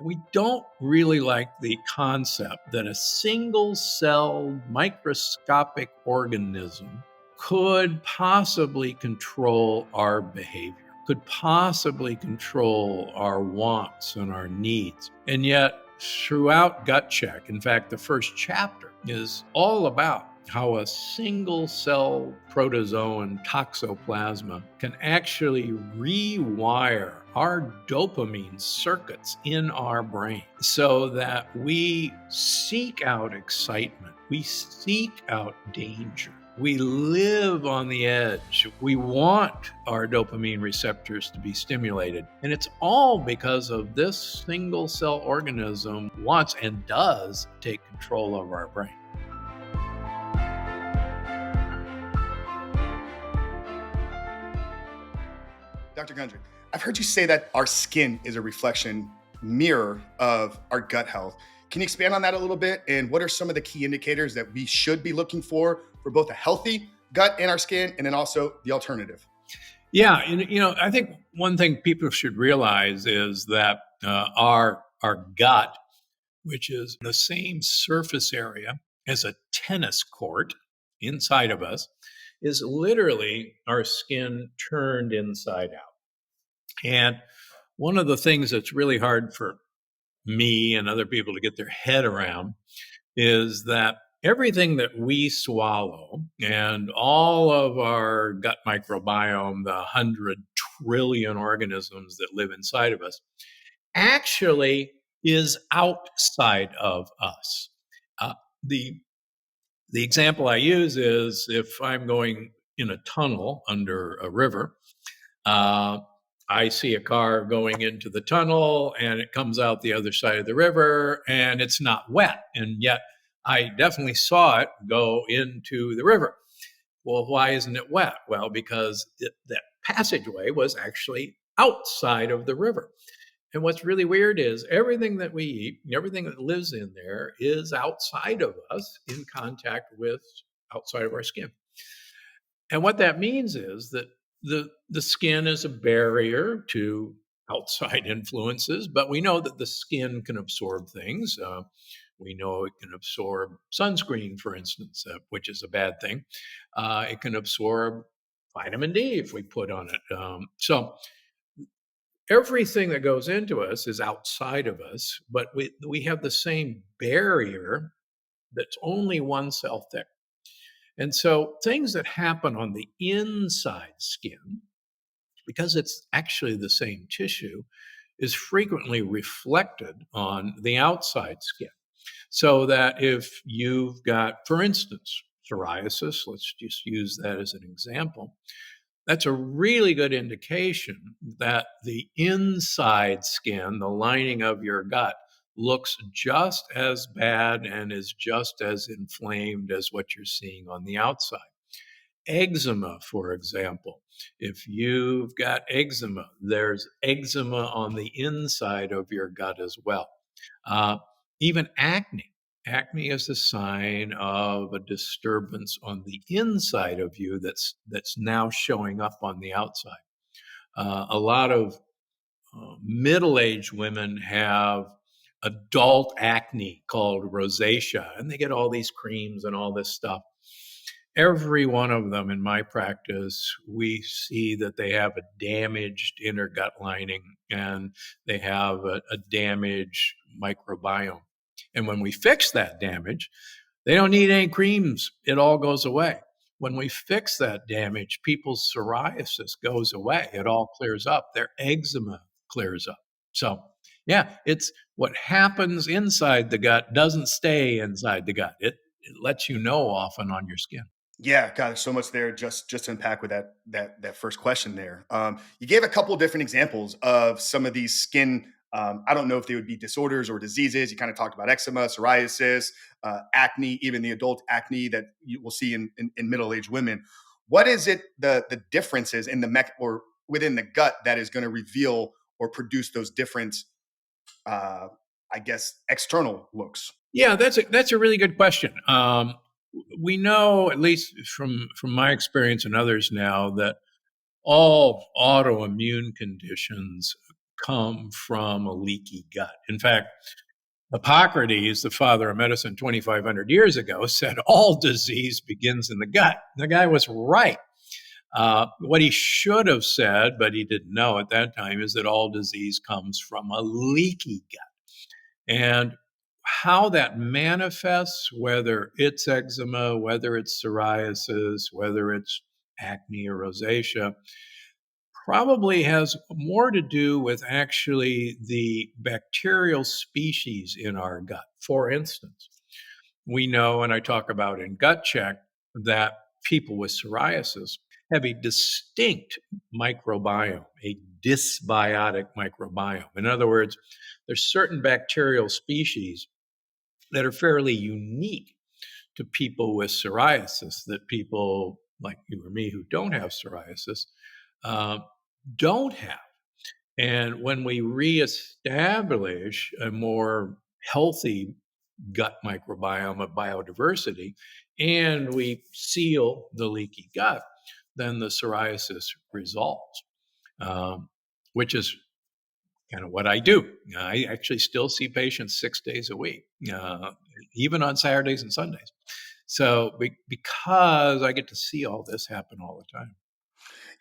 We don't really like the concept that a single-celled microscopic organism could possibly control our behavior, could possibly control our wants and our needs. And yet, throughout Gut Check, in fact, the first chapter is all about how a single cell protozoan toxoplasma can actually rewire our dopamine circuits in our brain so that we seek out excitement, we seek out danger. We live on the edge. We want our dopamine receptors to be stimulated. And it's all because of this single cell organism wants and does take control of our brain. Dr. Gundry, I've heard you say that our skin is a reflection mirror of our gut health. Can you expand on that a little bit? And what are some of the key indicators that we should be looking for both a healthy gut in our skin and then also the alternative? Yeah, and I think one thing people should realize is that our gut, which is the same surface area as a tennis court inside of us, is literally our skin turned inside out. And one of the things that's really hard for me and other people to get their head around is that everything that we swallow and all of our gut microbiome, the 100 trillion organisms that live inside of us, actually is outside of us. The example I use is if I'm going in a tunnel under a river, I see a car going into the tunnel and it comes out the other side of the river and it's not wet. And yet I definitely saw it go into the river. Well, why isn't it wet? Well, because that passageway was actually outside of the river. And what's really weird is everything that we eat, everything that lives in there is outside of us in contact with outside of our skin. And what that means is that the skin is a barrier to outside influences, but we know that the skin can absorb things. We know it can absorb sunscreen, for instance, which is a bad thing. It can absorb vitamin D if we put on it. So everything that goes into us is outside of us, but we have the same barrier that's only one cell thick. And so things that happen on the inside skin, because it's actually the same tissue, is frequently reflected on the outside skin. So that if you've got, for instance, psoriasis, let's just use that as an example, that's a really good indication that the inside skin, the lining of your gut, looks just as bad and is just as inflamed as what you're seeing on the outside. Eczema, for example, if you've got eczema, there's eczema on the inside of your gut as well. Even acne. Acne is a sign of a disturbance on the inside of you that's now showing up on the outside. A lot of middle-aged women have adult acne called rosacea, and they get all these creams and all this stuff. Every one of them in my practice, we see that they have a damaged inner gut lining and they have a damaged microbiome. And when we fix that damage, they don't need any creams. It all goes away. When we fix that damage, people's psoriasis goes away. It all clears up. Their eczema clears up. So, yeah, it's what happens inside the gut doesn't stay inside the gut. It lets you know often on your skin. Yeah, God, there's so much there just to unpack with that first question there. You gave a couple of different examples of some of these skin. I don't know if they would be disorders or diseases. You kind of talked about eczema, psoriasis, acne, even the adult acne that you will see in middle-aged women. What is it the differences in the or within the gut that is going to reveal or produce those different, I guess, external looks? Yeah, that's a really good question. We know, at least from my experience and others now, that all autoimmune conditions come from a leaky gut. In fact, Hippocrates, the father of medicine 2,500 years ago, said all disease begins in the gut. The guy was right. What he should have said, but he didn't know at that time, is that all disease comes from a leaky gut. And how that manifests, whether it's eczema, whether it's psoriasis, whether it's acne or rosacea, probably has more to do with actually the bacterial species in our gut. For instance, we know, and I talk about in Gut Check, that people with psoriasis have a distinct microbiome, a dysbiotic microbiome. In other words, there's certain bacterial species that are fairly unique to people with psoriasis that people like you or me who don't have psoriasis uh, don't have. And when we reestablish a more healthy gut microbiome of biodiversity and we seal the leaky gut, then the psoriasis resolves, which is kind of what I do. I actually still see patients 6 days a week, even on Saturdays and Sundays. So because I get to see all this happen all the time.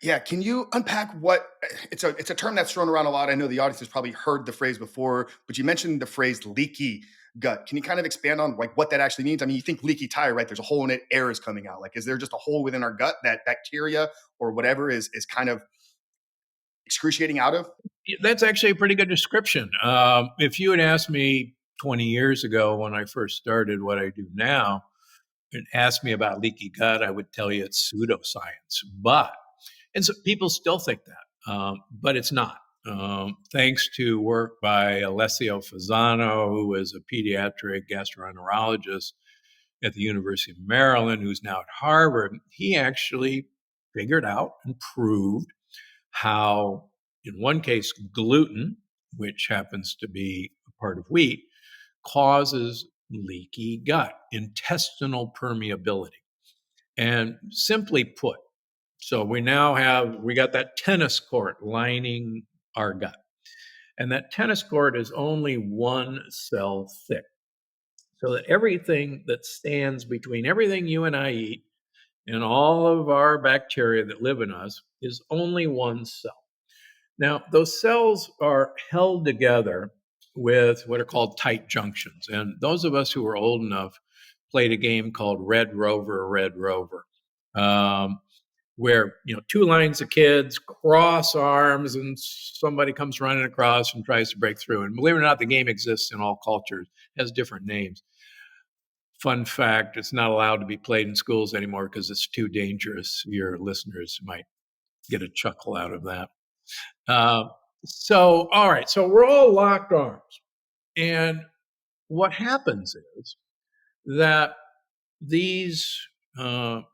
Yeah, can you unpack what it's a term that's thrown around a lot. I know the audience has probably heard the phrase before, but you mentioned the phrase leaky gut. Can you kind of expand on like what that actually means? I mean, you think leaky tire, right? There's a hole in it, air is coming out. Like, is there just a hole within our gut that bacteria or whatever is kind of excruciating out of? That's actually a pretty good description. If you had asked me 20 years ago when I first started what I do now and asked me about leaky gut, I would tell you it's pseudoscience. And so people still think that, but it's not. Thanks to work by Alessio Fasano, who is a pediatric gastroenterologist at the University of Maryland, who's now at Harvard, he actually figured out and proved how, in one case, gluten, which happens to be a part of wheat, causes leaky gut, intestinal permeability. And simply put, so we got that tennis court lining our gut. And that tennis court is only one cell thick. So that everything that stands between everything you and I eat and all of our bacteria that live in us is only one cell. Now, those cells are held together with what are called tight junctions. And those of us who are old enough played a game called Red Rover, Red Rover, where two lines of kids cross arms and somebody comes running across and tries to break through. And believe it or not, the game exists in all cultures, has different names. Fun fact, it's not allowed to be played in schools anymore because it's too dangerous. Your listeners might get a chuckle out of that. All right. So we're all locked arms. And what happens is that these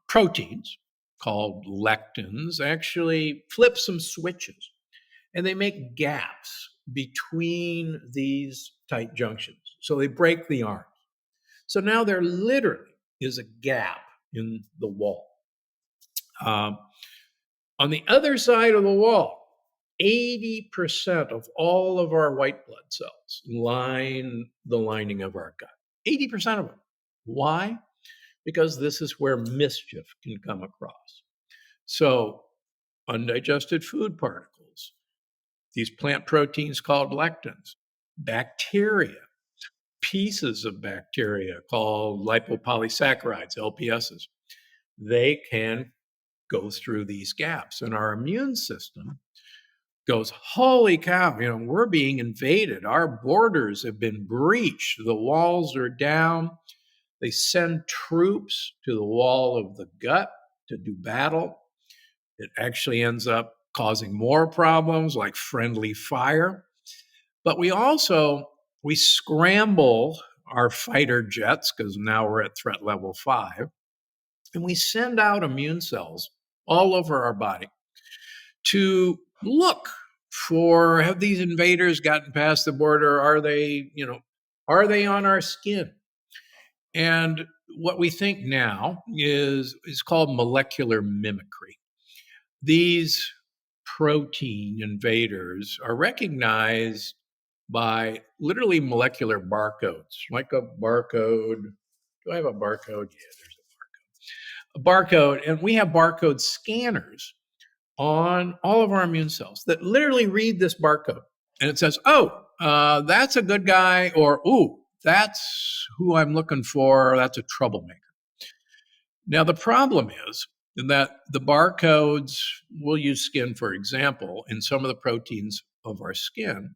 proteins called lectins actually flip some switches and they make gaps between these tight junctions. So they break the arm. So now there literally is a gap in the wall. On the other side of the wall, 80% of all of our white blood cells line the lining of our gut. 80% of them. Why? Because this is where mischief can come across. So, undigested food particles, these plant proteins called lectins, bacteria, pieces of bacteria called lipopolysaccharides, LPSs, they can go through these gaps. And our immune system goes, holy cow, we're being invaded. Our borders have been breached. The walls are down. They send troops to the wall of the gut to do battle. It actually ends up causing more problems like friendly fire. But we scramble our fighter jets because now we're at threat level 5, and we send out immune cells all over our body to look for, have these invaders gotten past the border? Are they on our skin? And what we think now is called molecular mimicry. These protein invaders are recognized by literally molecular barcodes, like a barcode. Do I have a barcode? Yeah, there's a barcode. And we have barcode scanners on all of our immune cells that literally read this barcode. And it says, oh, that's a good guy, or, ooh, that's who I'm looking for. That's a troublemaker. Now, the problem is that the barcodes, we'll use skin for example, in some of the proteins of our skin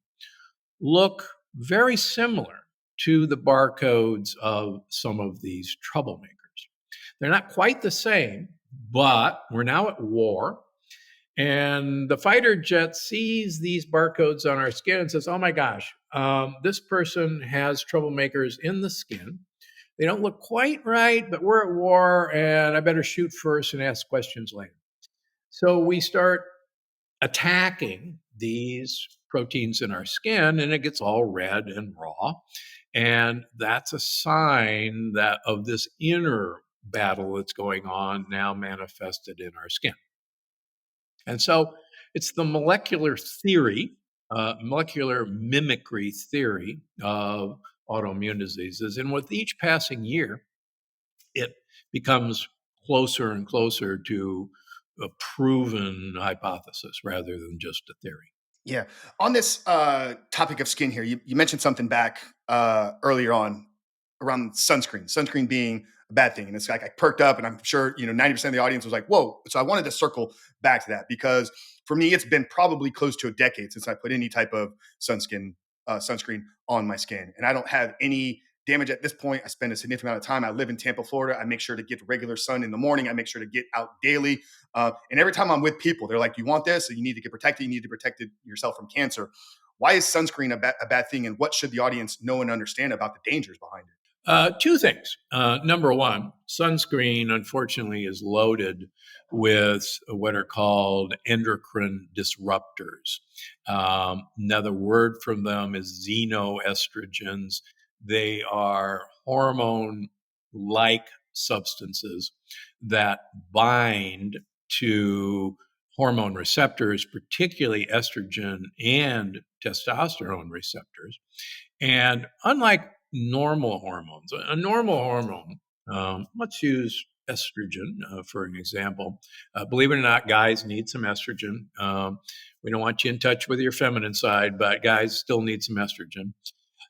look very similar to the barcodes of some of these troublemakers. They're not quite the same, but we're now at war. And the fighter jet sees these barcodes on our skin and says, oh my gosh, this person has troublemakers in the skin. They don't look quite right, but we're at war and I better shoot first and ask questions later. So we start attacking these proteins in our skin and it gets all red and raw. And that's a sign that of this inner battle that's going on now manifested in our skin. And so it's the molecular theory, molecular mimicry theory of autoimmune diseases. And with each passing year, it becomes closer and closer to a proven hypothesis rather than just a theory. Yeah. On this topic of skin here, you mentioned something back earlier on around sunscreen being a bad thing. And it's like I perked up and I'm sure, 90% of the audience was like, whoa. So I wanted to circle back to that because for me, it's been probably close to a decade since I put any type of sunscreen on my skin. And I don't have any damage at this point. I spend a significant amount of time. I live in Tampa, Florida. I make sure to get regular sun in the morning. I make sure to get out daily. And every time I'm with people, they're like, you want this? You need to get protected. You need to protect yourself from cancer. Why is sunscreen a bad thing? And what should the audience know and understand about the dangers behind it? Two things. Number one, sunscreen, unfortunately, is loaded with what are called endocrine disruptors. Another word from them is xenoestrogens. They are hormone like substances that bind to hormone receptors, particularly estrogen and testosterone receptors. And unlike normal hormones, a normal hormone, let's use estrogen for an example. Believe it or not, guys need some estrogen. We don't want you in touch with your feminine side, but guys still need some estrogen.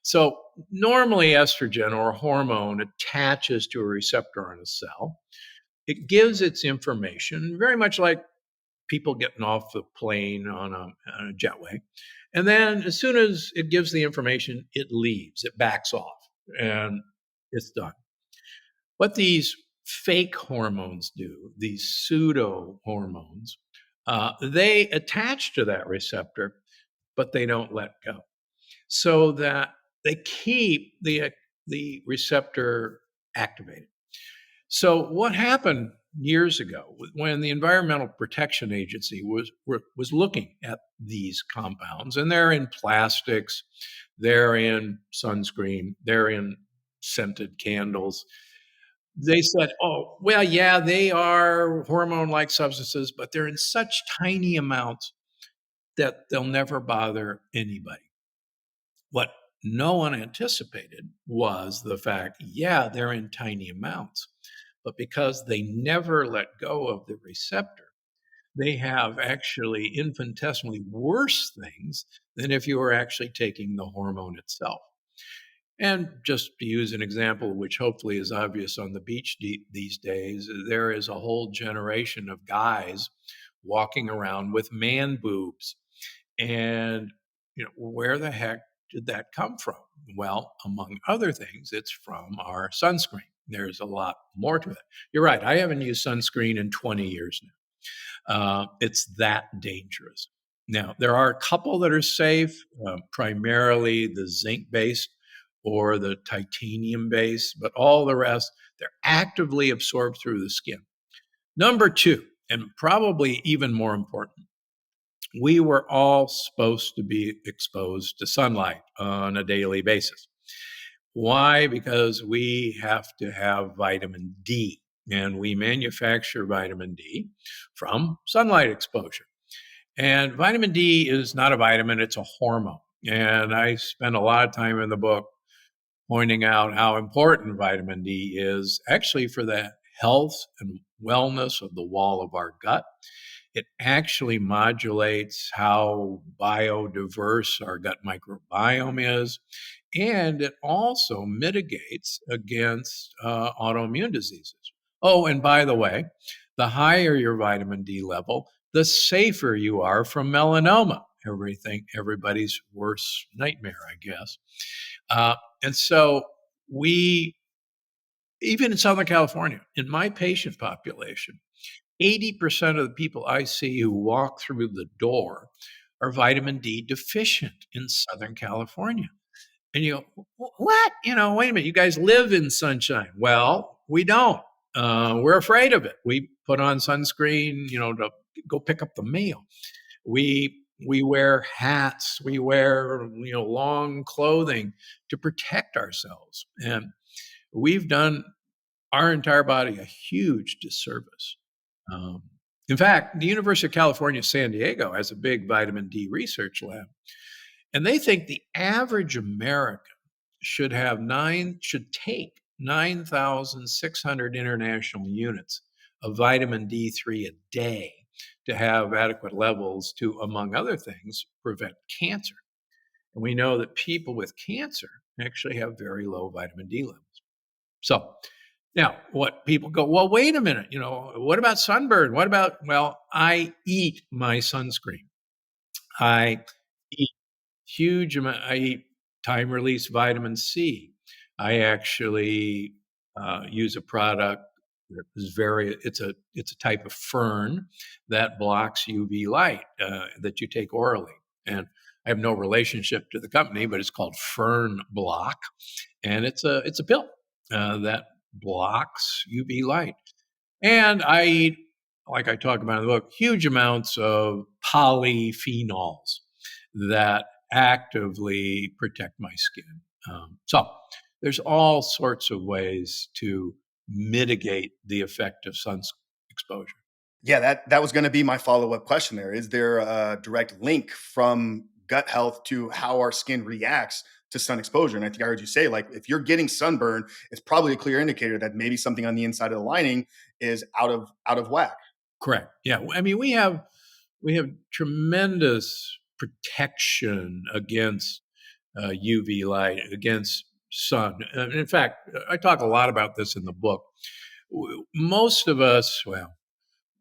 So normally estrogen or hormone attaches to a receptor on a cell. It gives its information, very much like people getting off the plane on a jetway. And then as soon as it gives the information, it leaves, it backs off, and it's done. What these fake hormones do, these pseudo hormones, they attach to that receptor, but they don't let go. So that they keep the receptor activated. So what happened years ago when the Environmental Protection Agency was looking at these compounds, and they're in plastics, they're in sunscreen, they're in scented candles. They said, oh, well, yeah, they are hormone-like substances, but they're in such tiny amounts that they'll never bother anybody. What no one anticipated was the fact, yeah, they're in tiny amounts, but because they never let go of the receptor, they have actually infinitesimally worse things than if you were actually taking the hormone itself. And just to use an example, which hopefully is obvious on the beach these days, there is a whole generation of guys walking around with man boobs. And, where the heck did that come from? Well, among other things, it's from our sunscreen. There's a lot more to it. You're right. I haven't used sunscreen in 20 years now. It's that dangerous. Now, there are a couple that are safe, primarily the zinc based or the titanium based, but all the rest, they're actively absorbed through the skin. Number two, and probably even more important, we were all supposed to be exposed to sunlight on a daily basis. Why? Because we have to have vitamin D, and we manufacture vitamin D from sunlight exposure. And vitamin D is not a vitamin, it's a hormone. And I spend a lot of time in the book pointing out how important vitamin D is actually for the health and wellness of the wall of our gut. It actually modulates how biodiverse our gut microbiome is, and it also mitigates against autoimmune diseases. Oh, and by the way, the higher your vitamin D level, the safer you are from melanoma. Everybody's worst nightmare, I guess. And so we, even in Southern California, in my patient population, 80% of the people I see who walk through the door are vitamin D deficient in Southern California. And you go, what? Wait a minute, you guys live in sunshine. Well, we don't. We're afraid of it. We put on sunscreen, to go pick up the mail. We wear hats, we wear, long clothing to protect ourselves. And we've done our entire body a huge disservice. Um, in fact, the University of California, San Diego has a big vitamin D research lab, and they think the average American should take 9,600 international units of vitamin D3 a day to have adequate levels to, among other things, prevent cancer. And we know that people with cancer actually have very low vitamin D levels. So now, what people go, well, wait a minute, what about sunburn? Well, I eat my sunscreen. I eat huge amount. I eat time release vitamin C. I actually use a product that is it's a type of fern that blocks UV light that you take orally. And I have no relationship to the company, but it's called Fern Block, and it's a pill that blocks UV light. And I eat, like I talk about in the book, huge amounts of polyphenols that actively protect my skin. So there's all sorts of ways to mitigate the effect of sun exposure. Yeah, that was going to be my follow up question. There is there a direct link from gut health to how our skin reacts to sun exposure? And I think I heard you say, like, if you're getting sunburn, it's probably a clear indicator that maybe something on the inside of the lining is out of whack. Correct. Yeah. I mean, we have tremendous protection against UV light, against sun. In fact, I talk a lot about this in the book. Most of us, well,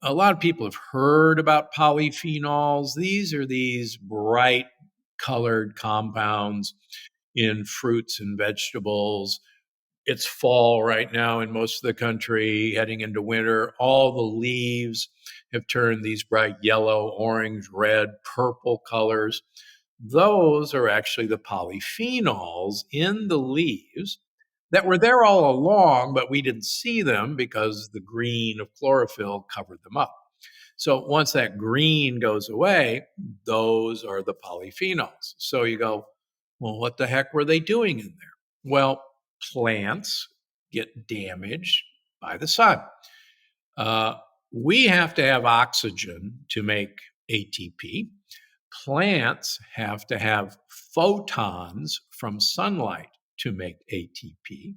a lot of people have heard about polyphenols. These are these bright colored compounds in fruits and vegetables. It's fall right now in most of the country, heading into winter. All the leaves have turned these bright yellow, orange, red, purple colors. Those are actually the polyphenols in the leaves that were there all along, but we didn't see them because the green of chlorophyll covered them up. So once that green goes away, those are the polyphenols. So you go, well, what the heck were they doing in there? Well, plants get damaged by the sun. Uh, we have to have oxygen to make ATP. Plants have to have photons from sunlight to make ATP.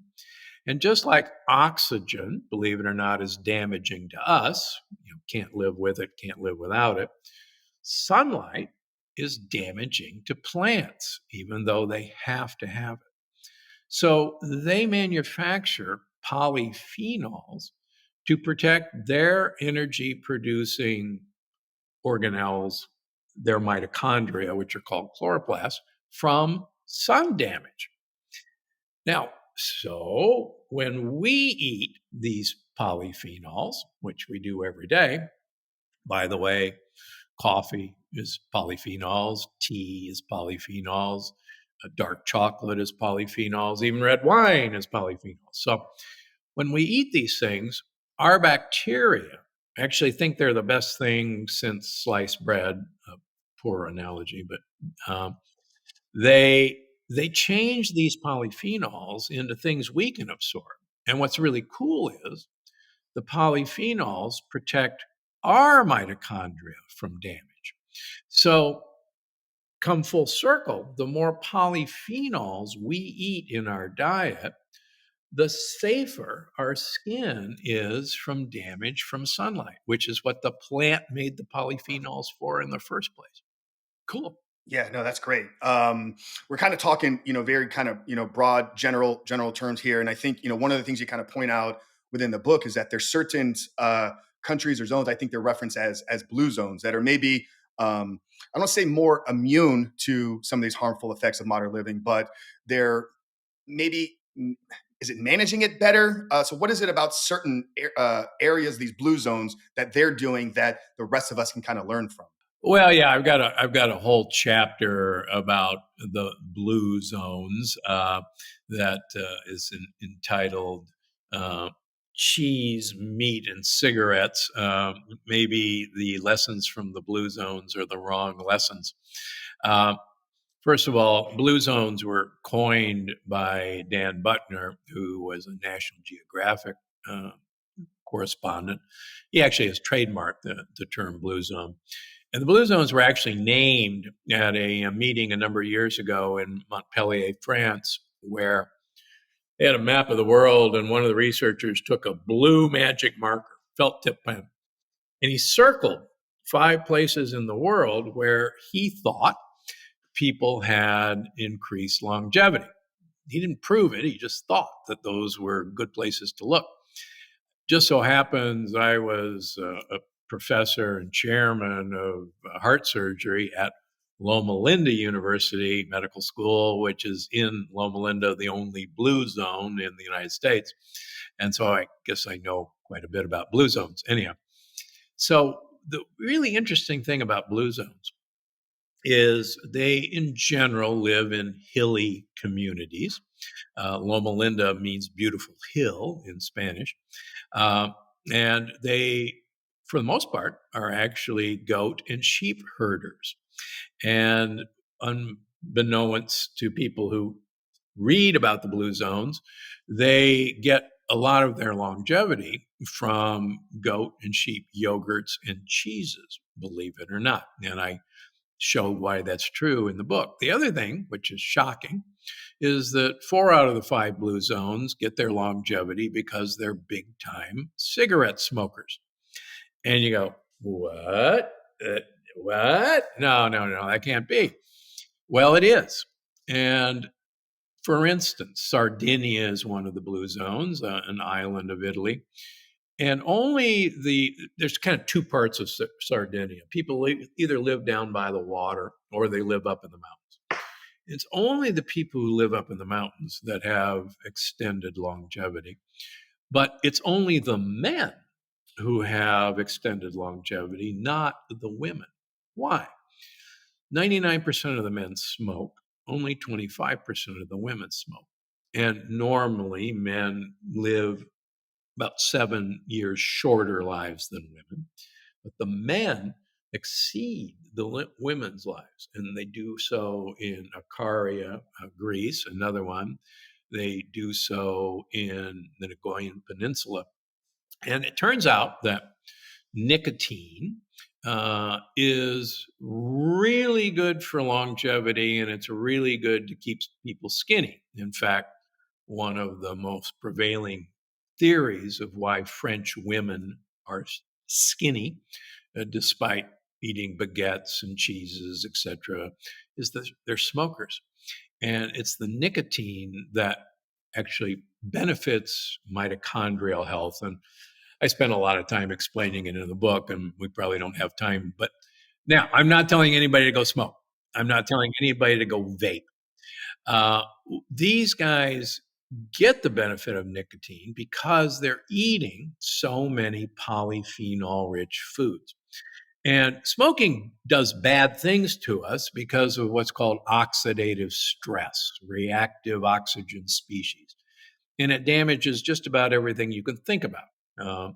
And just like oxygen, believe it or not, is damaging to us, can't live with it, can't live without it, sunlight is damaging to plants, even though they have to have it. So they manufacture polyphenols to protect their energy producing organelles, their mitochondria, which are called chloroplasts, from sun damage. Now, so when we eat these polyphenols, which we do every day, by the way, coffee is polyphenols, tea is polyphenols, dark chocolate is polyphenols, even red wine is polyphenols. So when we eat these things, our bacteria actually think they're the best thing since sliced bread. A poor analogy, but they change these polyphenols into things we can absorb. And what's really cool is the polyphenols protect our mitochondria from damage. So, come full circle, the more polyphenols we eat in our diet, the safer our skin is from damage from sunlight, which is what the plant made the polyphenols for in the first place. Cool. Yeah, no, that's great. We're kind of talking, very kind of, broad, general terms here, and I think, one of the things you kind of point out within the book is that there's certain countries or zones. I think they're referenced as blue zones that are maybe, I don't say more immune to some of these harmful effects of modern living, but they're maybe, is it managing it better? So, what is it about certain areas, these blue zones, that they're doing that the rest of us can kind of learn from? Well, yeah, I've got a whole chapter about the blue zones that is entitled "Cheese, Meat, and Cigarettes." Maybe the lessons from the blue zones are the wrong lessons. Uh, First of all, blue zones were coined by Dan Buckner, who was a National Geographic uh, correspondent. He actually has trademarked the term blue zone. And the blue zones were actually named at a meeting a number of years ago in Montpellier, France, where they had a map of the world, and one of the researchers took a blue magic marker, felt tip pen, and he circled 5 places in the world where he thought people had increased longevity. He didn't prove it, he just thought that those were good places to look. Just so happens I was a professor and chairman of heart surgery at Loma Linda University Medical School, which is in Loma Linda, the only blue zone in the United States. And so I guess I know quite a bit about blue zones. Anyhow, so the really interesting thing about blue zones is they, in general, live in hilly communities. Loma Linda means beautiful hill in Spanish. Uh, and they, for the most part, are actually goat and sheep herders. And unbeknownst to people who read about the blue zones, they get a lot of their longevity from goat and sheep yogurts and cheeses, believe it or not. And I showed why that's true in the book. The other thing, which is shocking, is that 4 out of the 5 blue zones get their longevity because they're big time cigarette smokers. And you go, what? What? No, no, no, that can't be. Well, it is. And for instance, Sardinia is one of the blue zones, an island of Italy. And there's kind of 2 parts of Sardinia. People either live down by the water or they live up in the mountains. It's only the people who live up in the mountains that have extended longevity. But it's only the men who have extended longevity, not the women. Why? 99% of the men smoke, only 25% of the women smoke. And normally men live about 7 years shorter lives than women. But the men exceed the women's lives, and they do so in Ikaria, Greece, another one. They do so in the Nagoyan Peninsula. And it turns out that nicotine is really good for longevity, and it's really good to keep people skinny. In fact, one of the most prevailing theories of why French women are skinny, despite eating baguettes and cheeses, etc., is that they're smokers. And it's the nicotine that actually benefits mitochondrial health. And I spent a lot of time explaining it in the book, and we probably don't have time. But now, I'm not telling anybody to go smoke. I'm not telling anybody to go vape. Uh, these guys get the benefit of nicotine because they're eating so many polyphenol rich foods. And smoking does bad things to us because of what's called oxidative stress, reactive oxygen species. And it damages just about everything you can think about. Uh,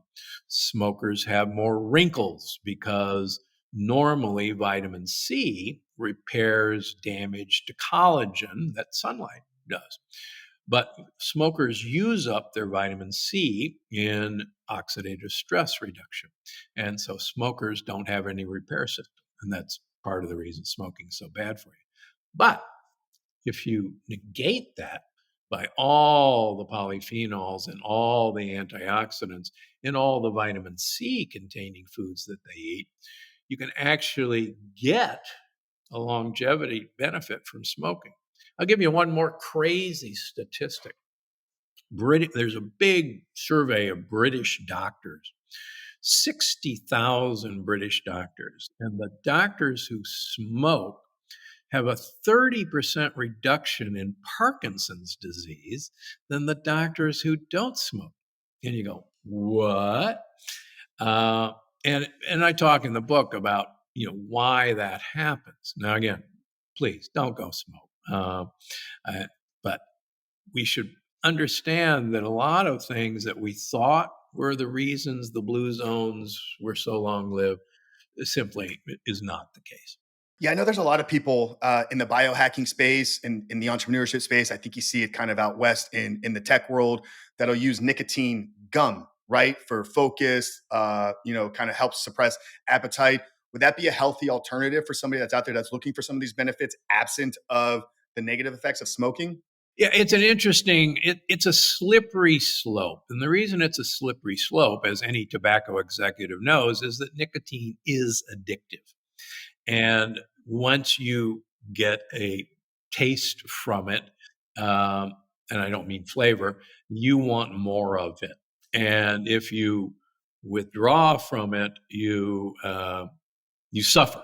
Smokers have more wrinkles because normally vitamin C repairs damage to collagen that sunlight does. But smokers use up their vitamin C in oxidative stress reduction. And so smokers don't have any repair system. And that's part of the reason smoking's so bad for you. But if you negate that by all the polyphenols and all the antioxidants and all the vitamin C containing foods that they eat, you can actually get a longevity benefit from smoking. I'll give you one more crazy statistic. There's a big survey of British doctors, 60,000 British doctors, and the doctors who smoke have a 30% reduction in Parkinson's disease than the doctors who don't smoke. And you go, what? And I talk in the book about why that happens. Now again, please don't go smoke. But we should understand that a lot of things that we thought were the reasons the blue zones were so long lived simply is not the case. Yeah, I know there's a lot of people in the biohacking space and in the entrepreneurship space. I think you see it kind of out west in the tech world that'll use nicotine gum, right, for focus. Kind of helps suppress appetite. Would that be a healthy alternative for somebody that's out there that's looking for some of these benefits, absent of the negative effects of smoking? Yeah, it's a slippery slope. And the reason it's a slippery slope, as any tobacco executive knows, is that nicotine is addictive. And once you get a taste from it, and I don't mean flavor, you want more of it. And if you withdraw from it, you suffer.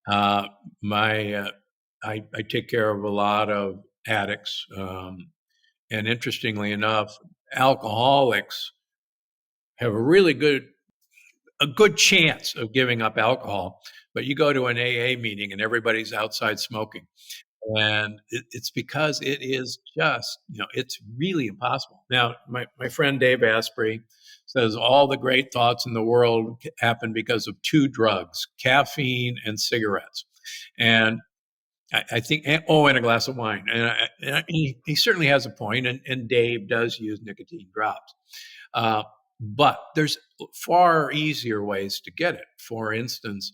Uh, my I take care of a lot of addicts, and interestingly enough, alcoholics have a good chance of giving up alcohol. But you go to an AA meeting and everybody's outside smoking. And it's because it is just, it's really impossible. Now, my friend Dave Asprey says all the great thoughts in the world happen because of two drugs, caffeine and cigarettes. And I think, and a glass of wine. And he certainly has a point, and Dave does use nicotine drops. But there's far easier ways to get it. For instance,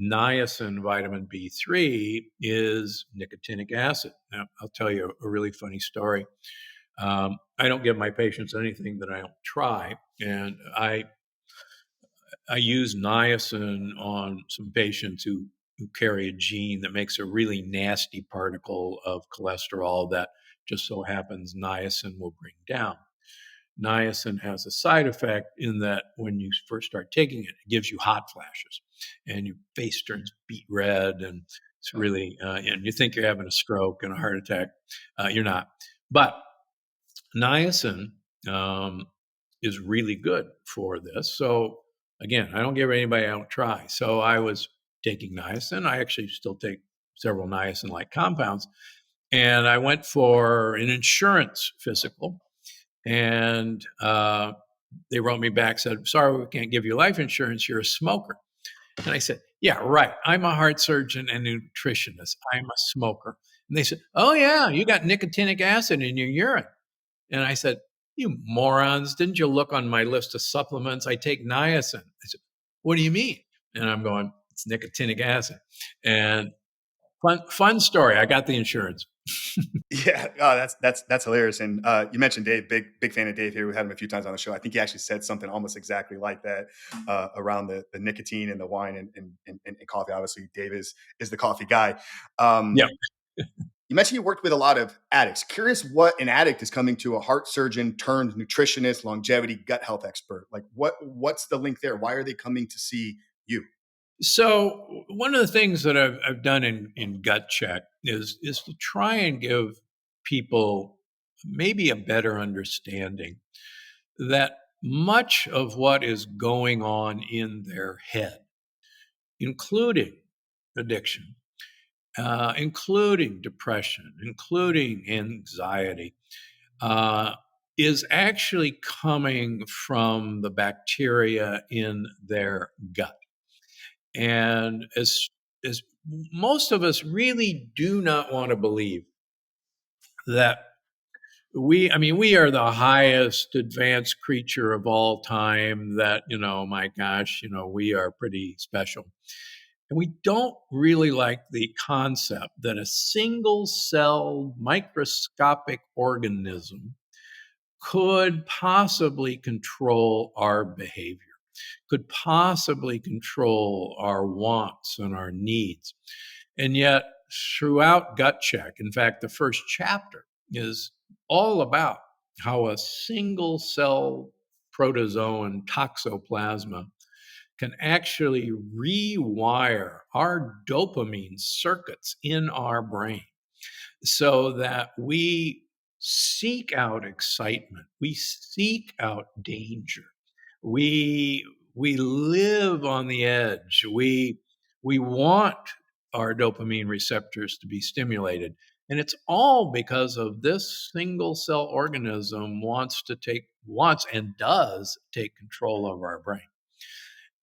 niacin vitamin B3 is nicotinic acid. Now, I'll tell you a really funny story. I don't give my patients anything that I don't try. And I use niacin on some patients who carry a gene that makes a really nasty particle of cholesterol that just so happens niacin will bring down. Niacin has a side effect in that when you first start taking it, it gives you hot flashes and your face turns beet red, and it's really, and you think you're having a stroke and a heart attack. You're not. But niacin is really good for this. So again, I don't give anybody I don't try. So I was taking niacin. I actually still take several niacin-like compounds. And I went for an insurance physical. And they wrote me back, said, sorry, we can't give you life insurance. You're a smoker. And I said, yeah, right. I'm a heart surgeon and nutritionist. I'm a smoker. And they said, oh, yeah, you got nicotinic acid in your urine. And I said, you morons, didn't you look on my list of supplements? I take niacin. I said, what do you mean? And I'm going, it's nicotinic acid. And fun story. I got the insurance. Yeah, oh, that's hilarious. And you mentioned Dave, big fan of Dave here. We had him a few times on the show. I think he actually said something almost exactly like that around the nicotine and the wine and coffee. Obviously, Dave is the coffee guy. Yeah. You mentioned you worked with a lot of addicts. Curious what an addict is coming to a heart surgeon turned nutritionist, longevity, gut health expert. Like what's the link there? Why are they coming to see you? So one of the things that I've done in Gut Check is to try and give people maybe a better understanding that much of what is going on in their head, including addiction, including depression, including anxiety, is actually coming from the bacteria in their gut. And as most of us really do not want to believe that we are the highest advanced creature of all time, that, my gosh, we are pretty special. And we don't really like the concept that a single cell microscopic organism could possibly control our behavior, could possibly control our wants and our needs. And yet, throughout Gut Check, in fact, the first chapter is all about how a single cell protozoan toxoplasma can actually rewire our dopamine circuits in our brain so that we seek out excitement, we seek out danger, we we live on the edge, we want our dopamine receptors to be stimulated, and it's all because of this single cell organism wants and does take control of our brain.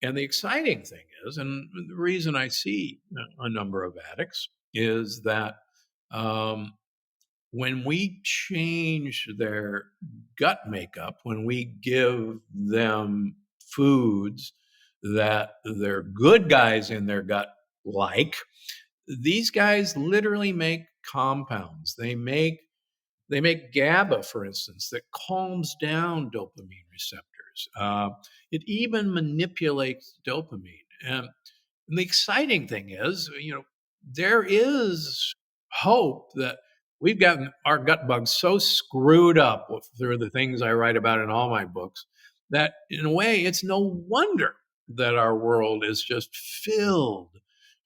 And the exciting thing is, and the reason I see a number of addicts is that um, when we change their gut makeup, when we give them foods that their good guys in their gut like, these guys literally make compounds. They make GABA, for instance, that calms down dopamine receptors. It even manipulates dopamine. And the exciting thing is, there is hope that we've gotten our gut bugs so screwed up through the things I write about in all my books that, in a way, it's no wonder that our world is just filled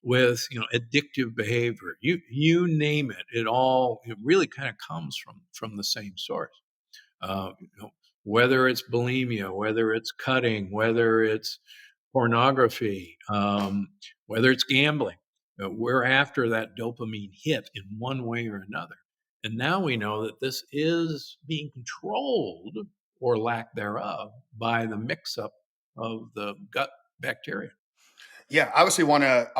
with addictive behavior. You name it, it really kind of comes from the same source. Uh, you know, whether it's bulimia, whether it's cutting, whether it's pornography, whether it's gambling, we're after that dopamine hit in one way or another. And now we know that this is being controlled, or lack thereof, by the mix-up of the gut bacteria. Yeah, obviously I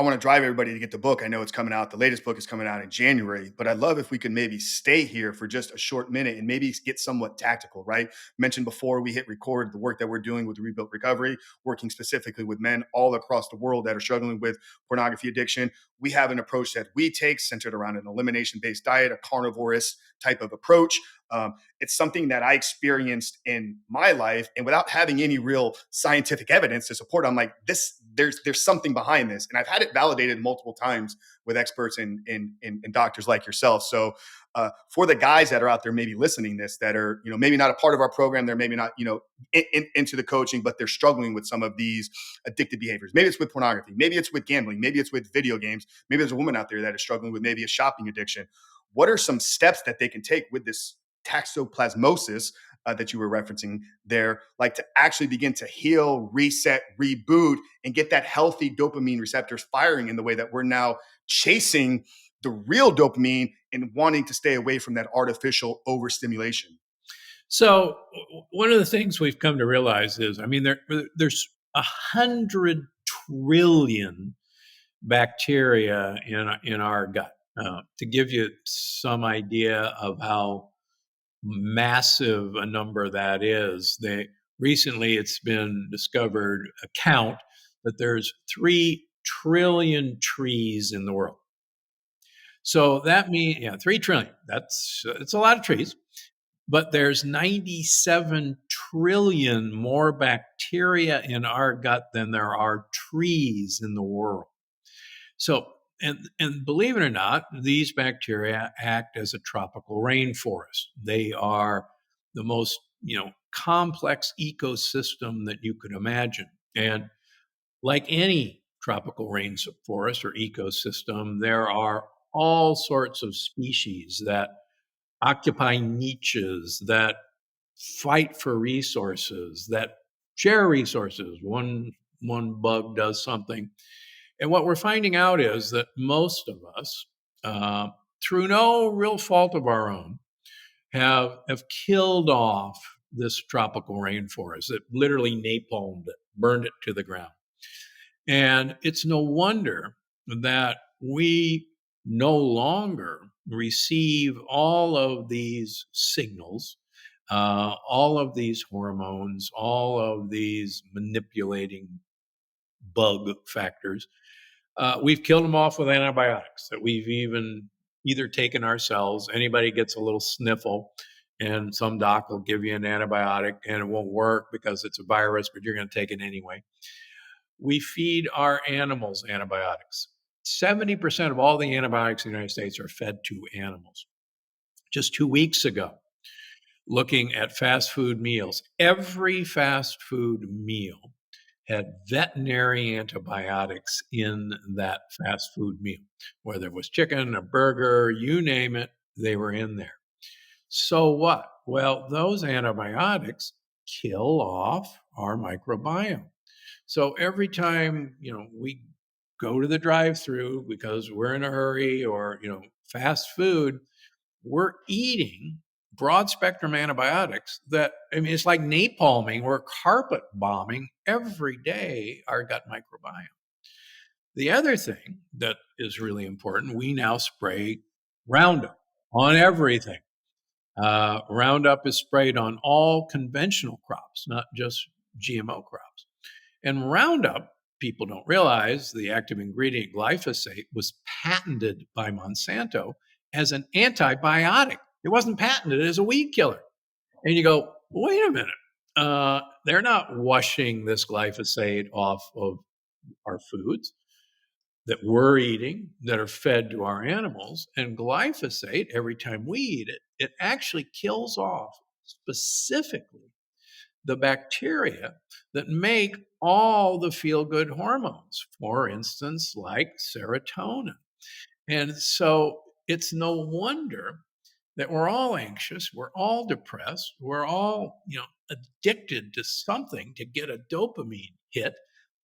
want to drive everybody to get the book. I know it's coming out. The latest book is coming out in January, but I'd love if we could maybe stay here for just a short minute and maybe get somewhat tactical, right? Mentioned before we hit record the work that we're doing with Rebuilt Recovery, working specifically with men all across the world that are struggling with pornography addiction. We have an approach that we take centered around an elimination-based diet, a carnivorous type of approach. It's something that I experienced in my life, and without having any real scientific evidence to support, I'm like, this. There's something behind this, and I've had it validated multiple times with experts and doctors like yourself. So, for the guys that are out there, maybe listening this, that are maybe not a part of our program, they're maybe not into the coaching, but they're struggling with some of these addictive behaviors. Maybe it's with pornography, maybe it's with gambling, maybe it's with video games, maybe there's a woman out there that is struggling with maybe a shopping addiction. What are some steps that they can take with this toxoplasmosis that you were referencing there, like to actually begin to heal, reset, reboot, and get that healthy dopamine receptors firing in the way that we're now chasing the real dopamine and wanting to stay away from that artificial overstimulation? So one of the things we've come to realize is, there's 100 trillion bacteria in our gut. To give you some idea of how massive a number that is, recently it's been discovered a count that there's 3 trillion trees in the world. So that means, 3 trillion. It's a lot of trees, but there's 97 trillion more bacteria in our gut than there are trees in the world. So, and believe it or not, these bacteria act as a tropical rainforest. They are the most, complex ecosystem that you could imagine. And like any tropical rainforest or ecosystem, there are all sorts of species that occupy niches, that fight for resources, that share resources. One bug does something, and what we're finding out is that most of us, uh, through no real fault of our own, have killed off this tropical rainforest. That literally napalmed it, burned it to the ground. And it's no wonder that we no longer receive all of these signals, all of these hormones, all of these manipulating bug factors We've killed them off with antibiotics that we've even either taken ourselves. Anybody gets a little sniffle, and some doc will give you an antibiotic, and it won't work because it's a virus, but you're going to take it anyway. We feed our animals antibiotics. 70% of all the antibiotics in the United States are fed to animals. Just 2 weeks ago, looking at fast food meals, every fast food meal had veterinary antibiotics in that fast food meal. Whether it was chicken, a burger, you name it, they were in there. So what? Well, those antibiotics kill off our microbiome. So every time, we go to the drive-through because we're in a hurry or, fast food, we're eating broad spectrum antibiotics that, I mean, it's like napalming or carpet bombing every day our gut microbiome. The other thing that is really important, we now spray Roundup on everything. Roundup is sprayed on all conventional crops, not just GMO crops. And Roundup, people don't realize the active ingredient glyphosate was patented by Monsanto as an antibiotic. It wasn't patented as a weed killer. And you go, wait a minute. They're not washing this glyphosate off of our foods that we're eating, that are fed to our animals. And glyphosate, every time we eat it, it actually kills off specifically the bacteria that make all the feel good hormones, for instance, like serotonin. And so it's no wonder that we're all anxious, we're all depressed, we're all, addicted to something to get a dopamine hit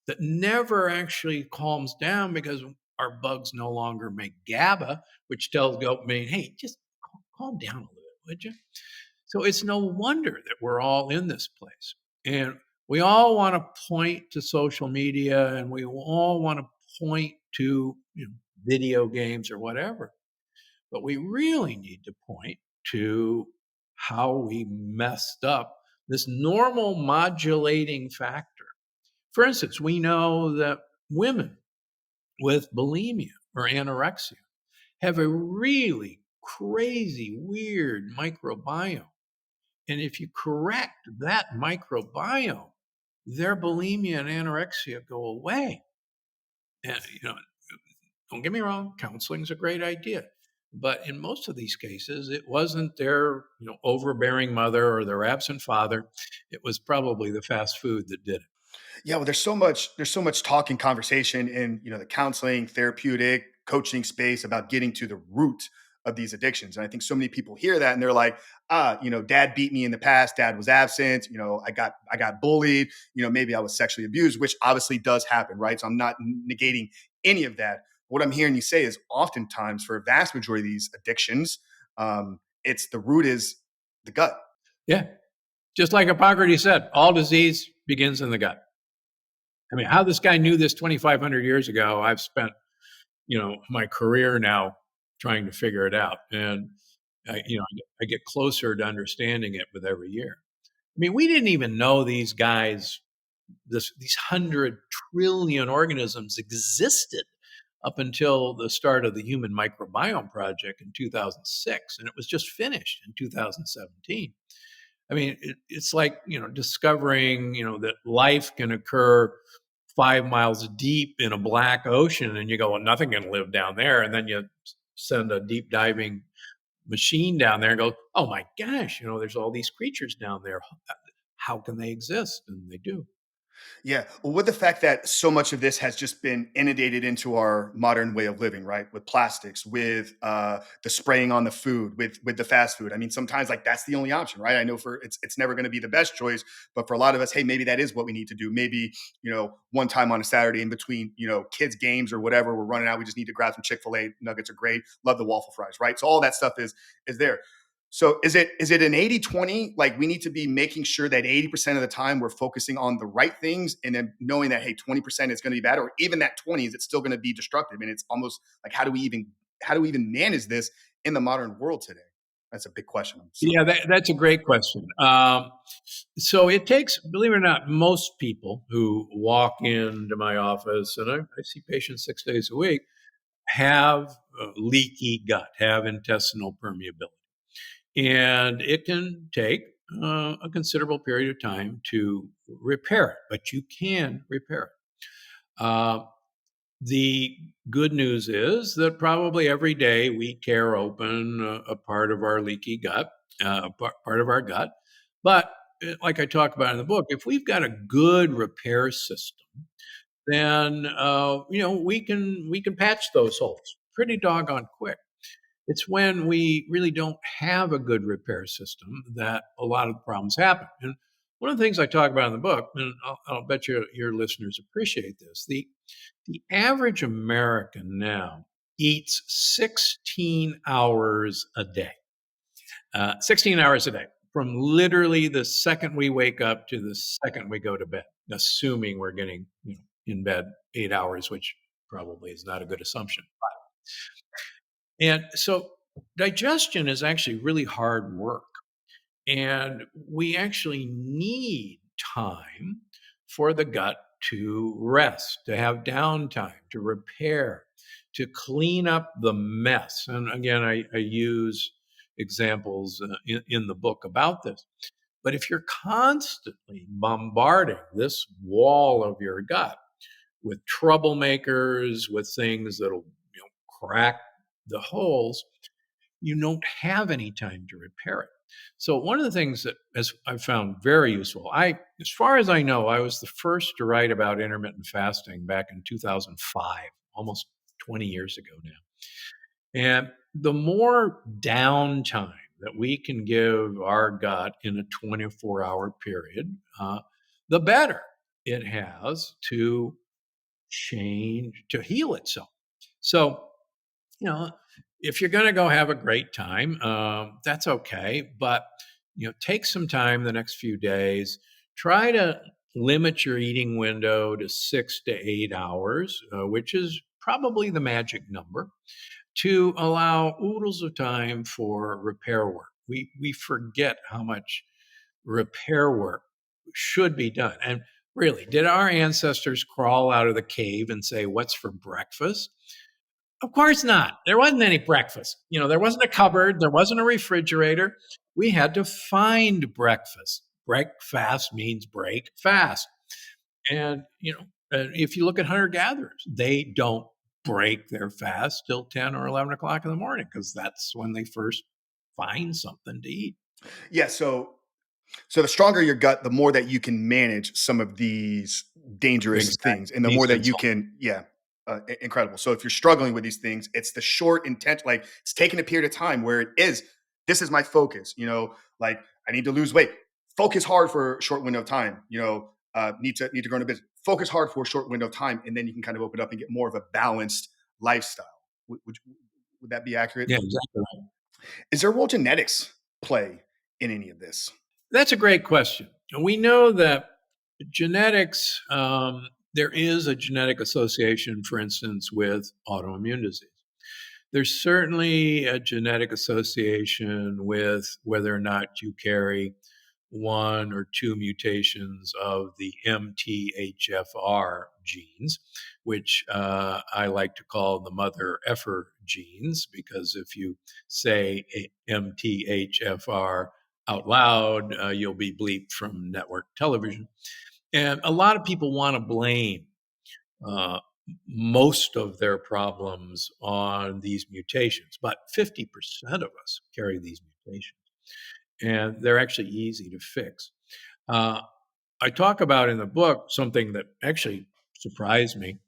that never actually calms down because our bugs no longer make GABA, which tells dopamine, hey, just calm down a little, would you? So it's no wonder that we're all in this place. And we all want to point to social media and we all want to point to video games or whatever. But we really need to point to how we messed up this normal modulating factor. For instance, we know that women with bulimia or anorexia have a really crazy, weird microbiome. And if you correct that microbiome, their bulimia and anorexia go away. And, don't get me wrong, counseling's a great idea. But in most of these cases, it wasn't their overbearing mother or their absent father. It was probably the fast food that did it. Yeah, well, there's so much talk and conversation in the counseling, therapeutic, coaching space about getting to the root of these addictions. And I think so many people hear that and they're like, dad beat me in the past, dad was absent, I got bullied, maybe I was sexually abused, which obviously does happen, right? So I'm not negating any of that. What I'm hearing you say is oftentimes for a vast majority of these addictions, it's the root is the gut. Yeah. Just like Hippocrates said, all disease begins in the gut. I mean, how this guy knew this 2,500 years ago, I've spent, my career now trying to figure it out. And, I get closer to understanding it with every year. I mean, we didn't even know these guys, these 100 trillion organisms existed up until the start of the Human Microbiome Project in 2006. And it was just finished in 2017. I mean, it's like, discovering, that life can occur 5 miles deep in a black ocean and you go, well, nothing can live down there. And then you send a deep diving machine down there and go, oh my gosh, there's all these creatures down there. How can they exist? And they do. Yeah. Well, with the fact that so much of this has just been inundated into our modern way of living, right? With plastics, with the spraying on the food, with the fast food. I mean, sometimes like that's the only option, right? I know for it's never going to be the best choice, but for a lot of us, hey, maybe that is what we need to do. Maybe one time on a Saturday in between kids games or whatever, we're running out. We just need to grab some Chick-fil-A nuggets are great. Love the waffle fries, right? So all that stuff is there. So is it an 80-20? Like we need to be making sure that 80% of the time we're focusing on the right things and then knowing that, hey, 20% is going to be bad, or even that 20, is it still going to be destructive? And it's almost like how do we even manage this in the modern world today? That's a big question. So Yeah, that's a great question. So it takes, believe it or not, most people who walk into my office, and I see patients 6 days a week, have leaky gut, have intestinal permeability. And it can take a considerable period of time to repair it, but you can repair it. The good news is that probably every day we tear open a part of our leaky gut, part of our gut. But like I talk about in the book, if we've got a good repair system, then we can patch those holes pretty doggone quick. It's when we really don't have a good repair system that a lot of the problems happen. And one of the things I talk about in the book, and I'll bet your listeners appreciate this, the average American now eats 16 hours a day. 16 hours a day, from literally the second we wake up to the second we go to bed, assuming we're getting in bed 8 hours, which probably is not a good assumption. And so digestion is actually really hard work. And we actually need time for the gut to rest, to have downtime, to repair, to clean up the mess. And again, I use examples in the book about this. But if you're constantly bombarding this wall of your gut with troublemakers, with things that'll crack the holes, you don't have any time to repair it. So one of the things that as I've found very useful, as far as I know, I was the first to write about intermittent fasting back in 2005, almost 20 years ago now. And the more downtime that we can give our gut in a 24-hour period, the better it has to change, to heal itself. So, you know, if you're going to go have a great time, that's okay. But, take some time the next few days. Try to limit your eating window to 6 to 8 hours, which is probably the magic number, to allow oodles of time for repair work. We forget how much repair work should be done. And really, did our ancestors crawl out of the cave and say, "What's for breakfast?" Of course not. There wasn't any breakfast. There wasn't a cupboard, there wasn't a refrigerator. We had to find breakfast. Break fast means break fast. And, if you look at hunter gatherers, they don't break their fast till 10 or 11 o'clock in the morning because that's when they first find something to eat. yeah, so the stronger your gut, the more that you can manage some of these dangerous Exactly. things, and the more These that you insults. can, yeah, incredible. So if you're struggling with these things, it's the short intent, like it's taking a period of time where this is my focus. Like I need to lose weight. Focus hard for a short window of time. Need to grow in a business. Focus hard for a short window of time, and then you can kind of open up and get more of a balanced lifestyle. Would that be accurate? Yeah, exactly right. Is there role genetics play in any of this? That's a great question. We know that genetics, there is a genetic association, for instance, with autoimmune disease. There's certainly a genetic association with whether or not you carry one or two mutations of the MTHFR genes, which I like to call the mother effer genes, because if you say MTHFR out loud, you'll be bleeped from network television. And a lot of people want to blame uh, most of their problems on these mutations, but 50% of us carry these mutations, and they're actually easy to fix. Uh, I talk about in the book something that actually surprised me.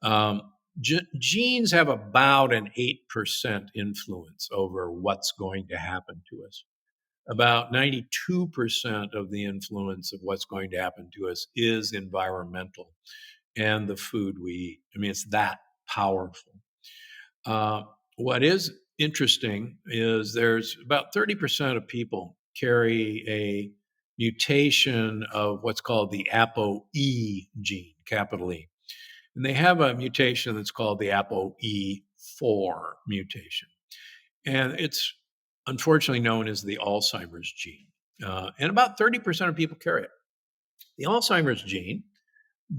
Um, Genes have about an 8% influence over what's going to happen to us. About 92% of the influence of what's going to happen to us is environmental and the food we eat. I mean, it's that powerful. Uh, what is interesting is there's about 30% of people carry a mutation of what's called the ApoE gene, capital E. And they have a mutation that's called the ApoE4 mutation. And it's unfortunately known as the Alzheimer's gene. And about 30% of people carry it. The Alzheimer's gene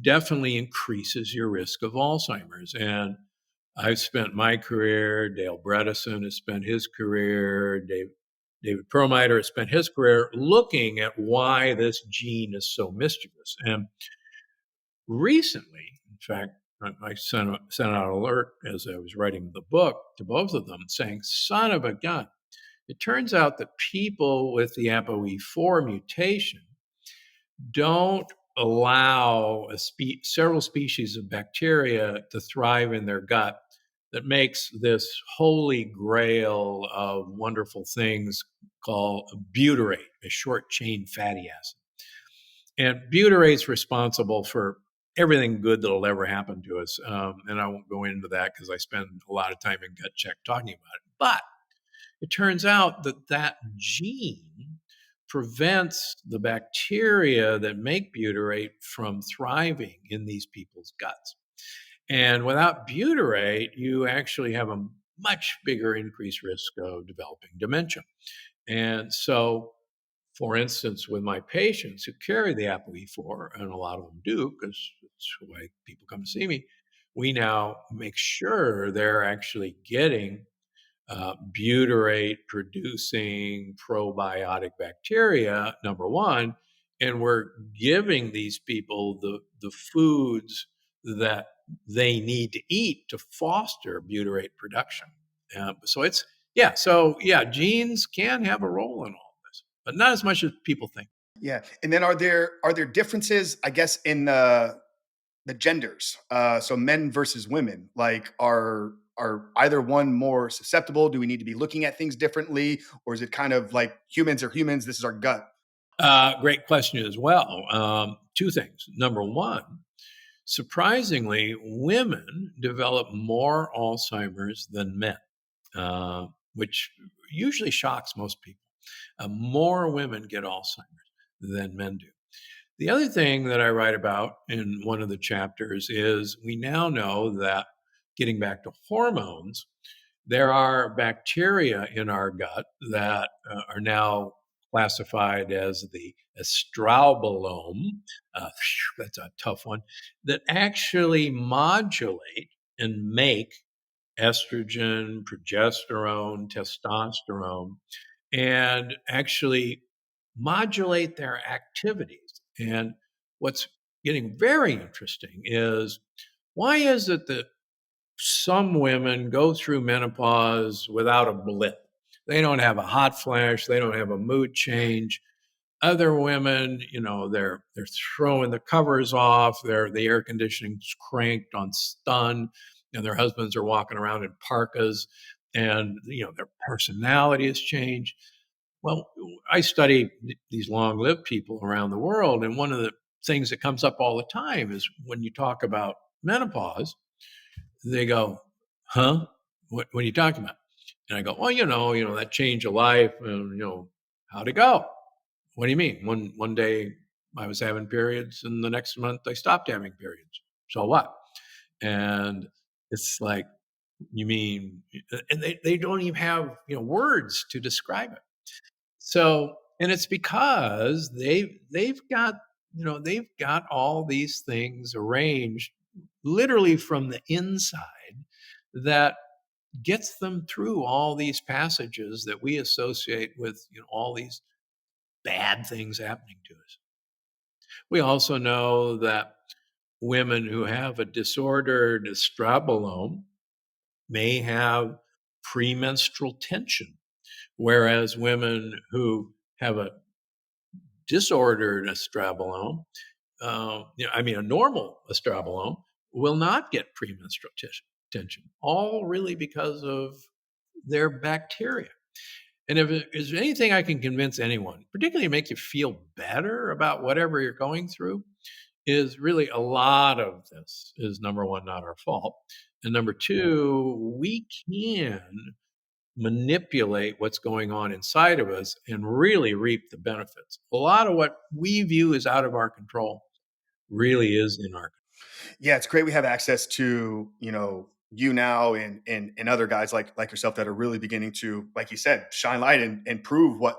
definitely increases your risk of Alzheimer's. And I've spent my career, Dale Bredesen has spent his career, David Perlmutter has spent his career looking at why this gene is so mischievous. And recently, in fact, I sent out an alert as I was writing the book to both of them saying, son of a gun. It turns out that people with the ApoE4 mutation don't allow several species of bacteria to thrive in their gut that makes this holy grail of wonderful things called butyrate, a short chain fatty acid. And butyrate's responsible for everything good that'll ever happen to us. And I won't go into that because I spend a lot of time in gut check talking about it. But it turns out that that gene prevents the bacteria that make butyrate from thriving in these people's guts. And without butyrate, you actually have a much bigger increased risk of developing dementia. And so, for instance, with my patients who carry the ApoE4, and a lot of them do because it's why people come to see me, we now make sure they're actually getting butyrate producing probiotic bacteria, number one, and we're giving these people the foods that they need to eat to foster butyrate production. So genes can have a role in all this, but not as much as people think. Yeah. And then are there differences, I guess, in the genders? So men versus women, like are either one more susceptible? Do we need to be looking at things differently, or is it kind of like humans are humans? This is our gut. Great question as well. Two things. Number one, surprisingly, women develop more Alzheimer's than men, which usually shocks most people. More women get Alzheimer's than men do. The other thing that I write about in one of the chapters is we now know that, getting back to hormones, there are bacteria in our gut that are now classified as the estrobolome. That's a tough one, that actually modulate and make estrogen, progesterone, testosterone, and actually modulate their activities. And what's getting very interesting is, why is it that some women go through menopause without a blip? They don't have a hot flash, they don't have a mood change. Other women, they're throwing the covers off, the air conditioning's cranked on stun, and their husbands are walking around in parkas, and their personality has changed. Well, I study these long-lived people around the world, and one of the things that comes up all the time is when you talk about menopause, they go, "Huh? What are you talking about?" And I go, "Well, that change of life, and how'd it go? What do you mean? One day I was having periods, and the next month I stopped having periods. So what?" And it's like, you mean, and they don't even have words to describe it. So, and it's because they've got all these things arranged literally from the inside that gets them through all these passages that we associate with all these bad things happening to us. We also know that women who have a disordered estrobolome may have premenstrual tension, whereas women who have a disordered estrobolome, a normal estrobolome, will not get premenstrual tension, all really because of their bacteria. And if there's anything I can convince anyone, particularly make you feel better about whatever you're going through, is really a lot of this is, number one, not our fault. And number two, we can manipulate what's going on inside of us and really reap the benefits. A lot of what we view as out of our control really is in our control. Yeah, it's great we have access to you now and other guys like yourself that are really beginning to, like you said, shine light and prove what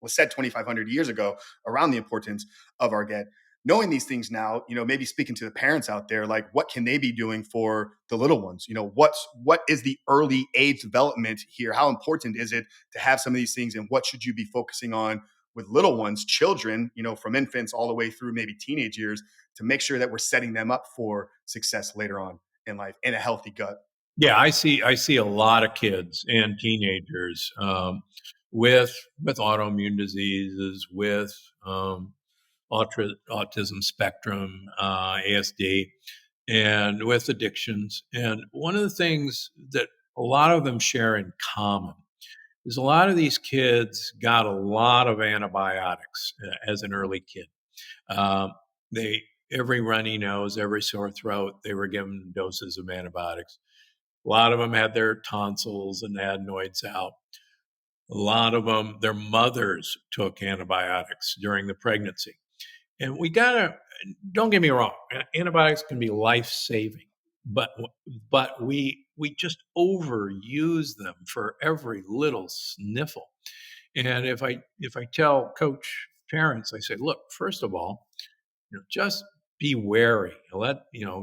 was said 2,500 years ago around the importance of our gut. Knowing these things now, maybe speaking to the parents out there, like what can they be doing for the little ones? What is the early age development here? How important is it to have some of these things, and what should you be focusing on with little ones, children, from infants all the way through maybe teenage years, to make sure that we're setting them up for success later on in life in a healthy gut? Yeah, I see a lot of kids and teenagers with autoimmune diseases, with autism spectrum, ASD, and with addictions. And one of the things that a lot of them share in common is a lot of these kids got a lot of antibiotics as an early kid. Um, they every runny nose, every sore throat, they were given doses of antibiotics. A lot of them had their tonsils and adenoids out. A lot of them, their mothers took antibiotics during the pregnancy. And we gotta, don't get me wrong, antibiotics can be life saving, but we just overuse them for every little sniffle. And if I tell coach parents, I say, look, first of all, just be wary.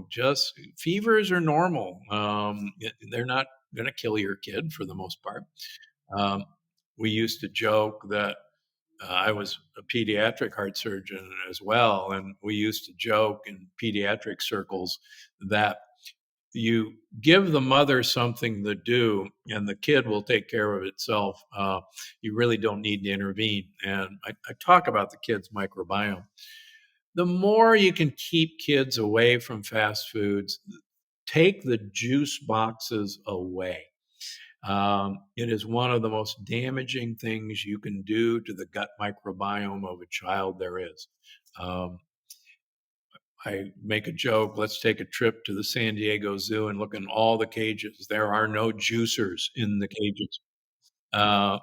Just fevers are normal. They're not going to kill your kid for the most part. Um, we used to joke that I was a pediatric heart surgeon as well, and we used to joke in pediatric circles that you give the mother something to do, and the kid will take care of itself. You really don't need to intervene. And I talk about the kid's microbiome. The more you can keep kids away from fast foods, take the juice boxes away. It is one of the most damaging things you can do to the gut microbiome of a child there is. Um, I make a joke, let's take a trip to the San Diego Zoo and look in all the cages. There are no juicers in the cages. Uh,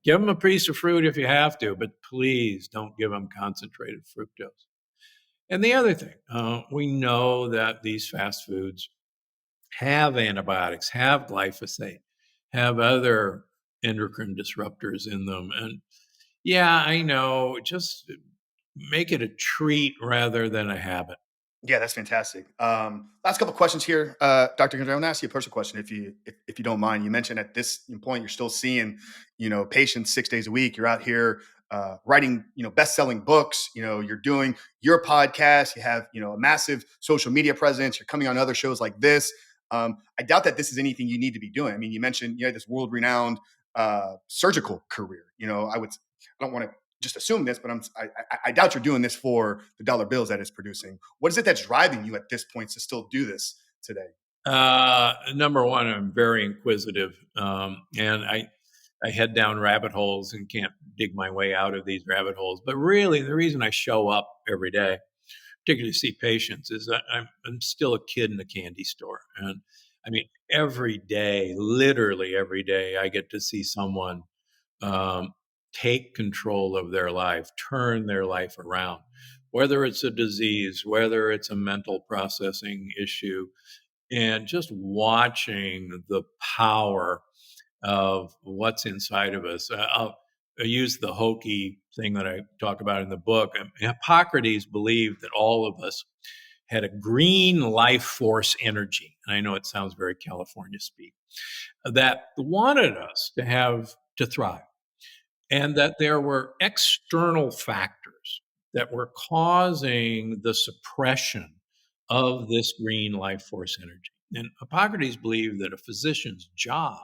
give them a piece of fruit if you have to, but please don't give them concentrated fructose. And the other thing, we know that these fast foods have antibiotics, have glyphosate, have other endocrine disruptors in them. And yeah, I know, just make it a treat rather than a habit. Yeah, that's fantastic. Last couple questions here, Dr. Gundry. I want to ask you a personal question, if you don't mind. You mentioned at this point you're still seeing, patients 6 days a week. You're out here writing, best-selling books. You're doing your podcast. You have, a massive social media presence. You're coming on other shows like this. I doubt that this is anything you need to be doing. I mean, you mentioned you had this world-renowned surgical career. I don't want to just assume this, but I doubt you're doing this for the dollar bills that it's producing. What is it that's driving you at this point to still do this today? Number one, I'm very inquisitive, and I head down rabbit holes and can't dig my way out of these rabbit holes. But really, the reason I show up every day, particularly to see patients, is that I'm still a kid in a candy store. And I mean, every day, literally every day, I get to see someone um, take control of their life, turn their life around, whether it's a disease, whether it's a mental processing issue, and just watching the power of what's inside of us. I use the hokey thing that I talk about in the book. Hippocrates believed that all of us had a green life force energy. And I know it sounds very California speak, that wanted us to thrive, and that there were external factors that were causing the suppression of this green life force energy. And Hippocrates believed that a physician's job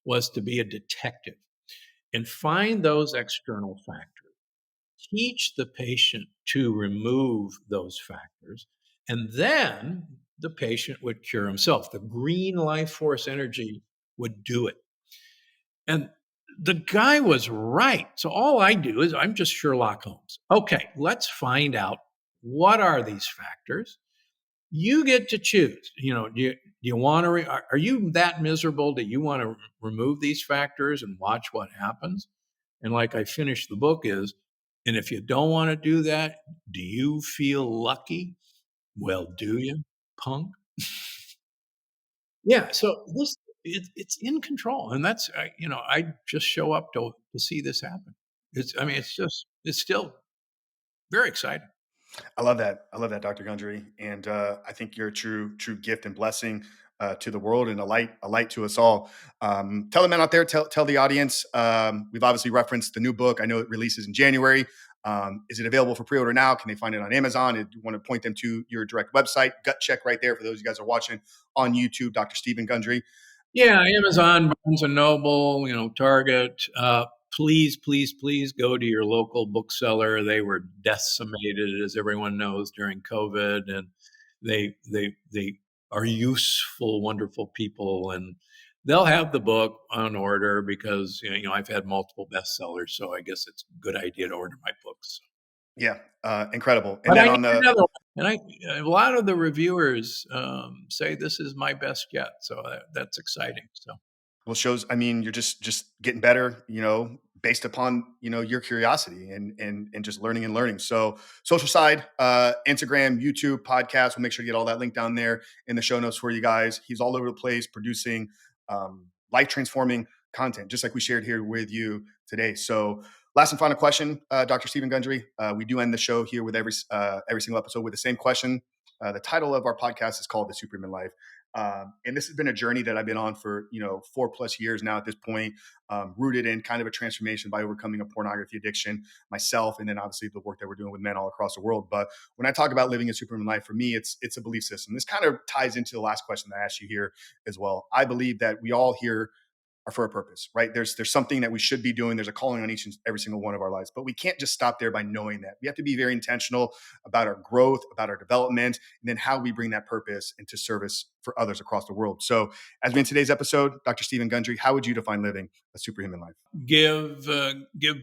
was to be a detective and find those external factors, teach the patient to remove those factors, and then the patient would cure himself. The green life force energy would do it. And the guy was right. So all I do is I'm just Sherlock Holmes. Okay, let's find out, what are these factors. You get to choose. Do you want to? Are you that miserable that you want to remove these factors and watch what happens? And like I finished the book is, and if you don't want to do that, do you feel lucky? Well, do you, punk? Yeah, so it's in control, and that's I just show up to see this happen. I mean, it's still very exciting. I love that. I love that, Dr. Gundry. And I think you're a true gift and blessing to the world, and a light to us all. Tell the men out there, tell the audience. We've obviously referenced the new book. I know it releases in January. Is it available for pre-order now? Can they find it on Amazon? And you want to point them to your direct website, Gut Check, right there for those of you guys are watching on YouTube, Dr. Stephen Gundry. Yeah, Amazon, Barnes and Noble, Target. Please, please, please go to your local bookseller. They were decimated, as everyone knows, during COVID, and they are useful, wonderful people, and they'll have the book on order because I've had multiple bestsellers, so I guess it's a good idea to order my books. Yeah, incredible. And But then I on need the another one, and a lot of the reviewers say this is my best yet, so that's exciting. So. well, shows, I mean, you're just getting better, based upon, your curiosity and just learning and learning. So social side, Instagram, YouTube, podcast, we'll make sure to get all that link down there in the show notes for you guys. He's all over the place producing life transforming content, just like we shared here with you today. So last and final question, Dr. Stephen Gundry. We do end the show here with every single episode with the same question. The title of our podcast is called The Superhuman Life. And this has been a journey that I've been on for 4+ years now at this point, rooted in kind of a transformation by overcoming a pornography addiction myself, and then obviously the work that we're doing with men all across the world. But when I talk about living a superhuman life, for me, it's a belief system. This kind of ties into the last question that I asked you here as well. I believe that we all here are for a purpose, right? There's something that we should be doing. There's a calling on each and every single one of our lives, but we can't just stop there by knowing that. We have to be very intentional about our growth, about our development, and then how we bring that purpose into service for others across the world. So as we in today's episode, Dr. Stephen Gundry, how would you define living a superhuman life? Give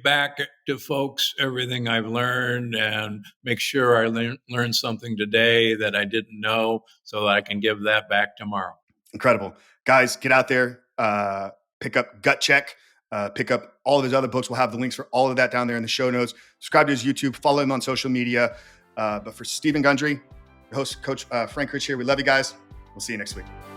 back to folks everything I've learned, and make sure I learn something today that I didn't know, so that I can give that back tomorrow. Incredible. Guys, get out there, pick up Gut Check, pick up all of his other books. We'll have the links for all of that down there in the show notes. Subscribe to his YouTube, follow him on social media. But for Stephen Gundry, your host, Coach Frank Rich here, we love you guys. We'll see you next week.